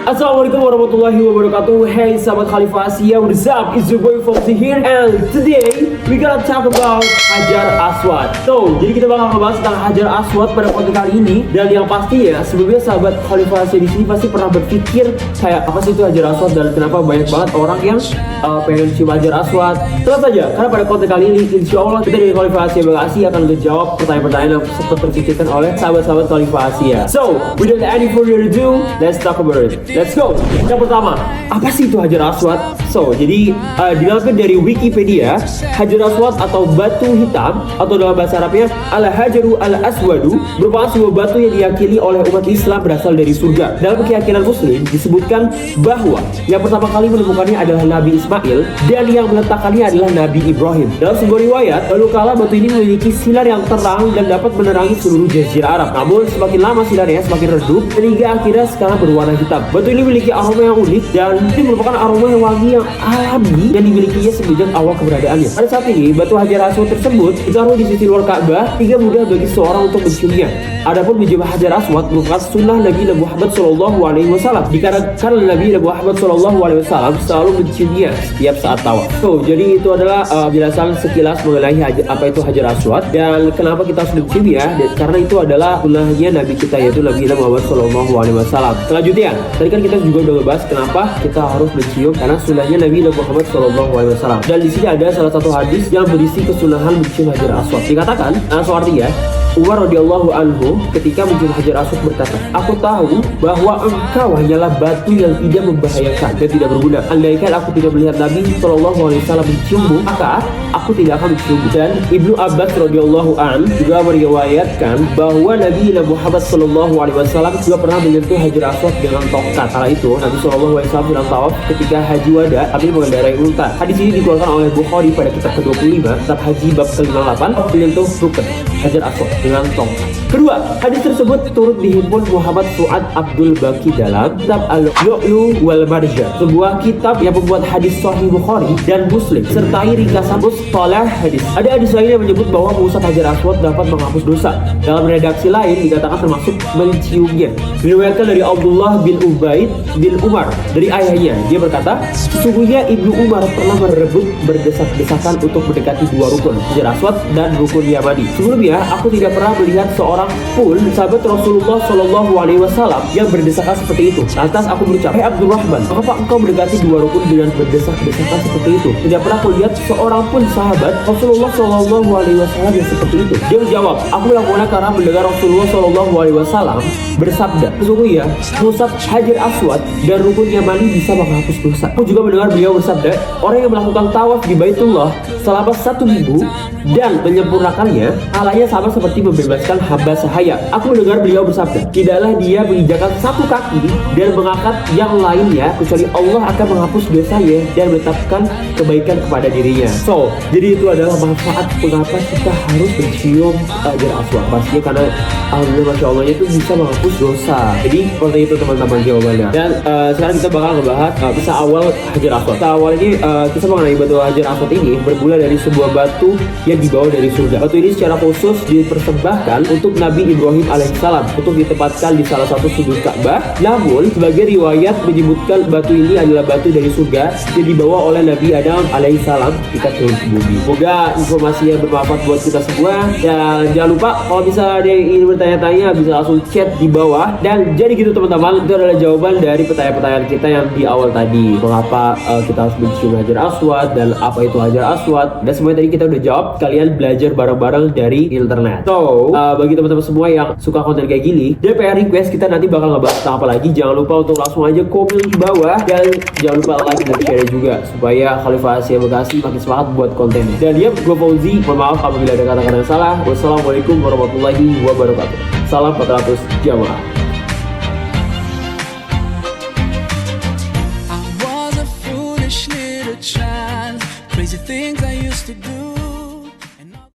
Assalamualaikum warahmatullahi wabarakatuh. Hey sahabat Khalifah Asia, what's up? It's your boy Fauzi here, and today we gonna talk about Hajar Aswad. So, jadi kita bakal ngebahas tentang Hajar Aswad pada konten kali ini. Dan yang pasti ya, sebelumnya sahabat Khalifah Asia di sini pasti pernah berpikir kayak apa sih itu Hajar Aswad dan kenapa banyak banget orang yang pengen cium Hajar Aswad. Tenang saja, karena pada konten kali ini insya Allah kita dari Khalifah Asia Bekasi akan menjawab pertanyaan-pertanyaan yang sempat terpikirkan oleh sahabat-sahabat Khalifah Asia. So, without any further ado, let's talk about it. Let's go. Yang pertama, apa sih itu Hajar Aswad? So, jadi dilansir dari Wikipedia, Hajar Aswad atau batu hitam atau dalam bahasa Arabnya Al-Hajaru Al-Aswadu merupakan sebuah batu yang diyakini oleh umat Islam berasal dari surga. Dalam keyakinan Muslim disebutkan bahwa yang pertama kali menemukannya adalah Nabi Ismail dan yang meletakkannya adalah Nabi Ibrahim. Dalam sebuah riwayat, lalu kala batu ini memiliki sinar yang terang dan dapat menerangi seluruh jazirah Arab. Namun semakin lama sinarnya semakin redup sehingga akhirnya sekarang berwarna hitam. Batu ini memiliki aroma yang unik dan ini merupakan aroma yang wangi yang alami yang dimilikinya semenjak awal keberadaannya. Pada saat ini, batu Hajar Aswad tersebut ditaruh di sisi luar Ka'bah hingga mudah bagi seorang untuk menciumnya. Adapun menjium Hajar Aswad merupakan sunnah Nabi Muhammad SAW dikarenakan Nabi Muhammad SAW selalu menciumnya setiap saat tawaf. So, jadi itu adalah penjelasan sekilas mengenai apa itu Hajar Aswad dan kenapa kita harus mencium ya. Karena itu adalah sunnahnya Nabi kita yaitu Nabi Muhammad SAW. Selanjutnya, tadi kan kita juga udah ngebahas kenapa kita harus mencium karena sunnahnya Nabi Muhammad SAW. Dan di sini ada salah satu hadis yang berisi kesunahan mencium Hajar Aswad. Dikatakan, artinya Umar radhiyallahu anhu ketika mencium Hajar Aswad berkata, "Aku tahu bahwa engkau hanyalah batu yang tidak membahayakan dan tidak berguna. Andaikan aku tidak melihat Nabi SAW menciummu, maka aku tidak akan menciummu." Dan Ibnu Abbas radhiyallahu an juga meriwayatkan bahwa Nabi Muhammad SAW juga pernah menyentuh Hajar Aswad dengan tongkat. Kala itu Nabi SAW sedang tawaf ketika haji wada sambil mengendarai unta. Hadis ini dikeluarkan oleh Bukhari pada kitab ke-25, kitab haji bab ke-58, menyentuh rukun Hajar Aswad dengan tongkat. Kedua, hadis tersebut turut dihimpun Muhammad Fuad Abdul Baqi dalam kitab Al-Lu'lu wal Marjan, sebuah kitab yang membuat hadis Sahih Bukhari dan Muslim sertai ringkasan mustalah hadis. Ada hadis lain yang menyebut bahwa mengusap Hajar Aswad dapat menghapus dosa. Dalam redaksi lain dikatakan termasuk menciumnya. Diriwayatkan dari Abdullah bin Ubaid bin Umar dari ayahnya, dia berkata, "Sesungguhnya Ibnu Umar pernah merebut berdesak-desakan untuk mendekati dua rukun, Hajar Aswad dan rukun Yamani. Sebelumnya aku tidak pernah melihat seorang pun sahabat Rasulullah SAW yang berdesakan seperti itu. Lantas aku berucap, 'Hai Abdurrahman, mengapa engkau mendekati dua rukun dengan berdesak-desakan seperti itu?' Tidak pernah kulihat seorang pun sahabat Rasulullah SAW yang seperti itu." Dia menjawab, "Aku melakukannya karena mendengar Rasulullah SAW bersabda, sesungguhnya mengusap Hajar Aswad dan rukun Yamani bisa menghapus dosa. Aku juga mendengar beliau bersabda, orang yang melakukan tawaf di Baitullah selama 1 minggu dan menyempurnakannya, halanya sama seperti membebaskan hamba sahaya. Aku mendengar beliau bersabda, tidaklah dia menginjakan satu kaki dan mengangkat yang lainnya kecuali Allah akan menghapus dosanya dan menetapkan kebaikan kepada dirinya." So, jadi itu adalah manfaat mengapa kita harus mencium Hajar Aswad. Pastinya karena alhamdulillah masya Allahnya itu bisa menghapus dosa. Jadi seperti itu teman-teman jawabannya. Dan sekarang kita bakal ngebahas kisah awal Hajar Aswad. Kisah awal ini kisah mengenai batu Hajar Aswad ini bermula dari sebuah batu yang dibawa dari surga. Batu ini secara khusus dipersembahkan untuk Nabi Ibrahim alaihissalam untuk ditempatkan di salah satu sudut Ka'bah. Namun sebagai riwayat menyebutkan batu ini adalah batu dari surga yang dibawa oleh Nabi Adam alaihissalam ketika turun ke bumi. Semoga informasi yang bermanfaat buat kita semua. Dan jangan lupa kalau bisa ada yang ingin bertanya-tanya bisa langsung chat di bawah. Dan jadi gitu teman-teman, itu adalah jawaban dari pertanyaan-pertanyaan kita yang di awal tadi. Mengapa kita harus mencium Hajar Aswad dan apa itu Hajar Aswad, dan semuanya tadi kita udah jawab. Kalian belajar bareng-bareng dari internet. So, bagi teman-teman semua yang suka konten kayak gini, DPR request kita nanti bakal ngebahas tentang apa lagi. Jangan lupa untuk langsung aja komen di bawah dan jangan lupa like dan share juga supaya Khalifah Asia Bekasi makin semangat buat konten. Dan ya, gue Fauzi, mohon maaf apabila ada kata-kata yang salah. Wassalamualaikum warahmatullahi wabarakatuh. Salam 400 jamaah.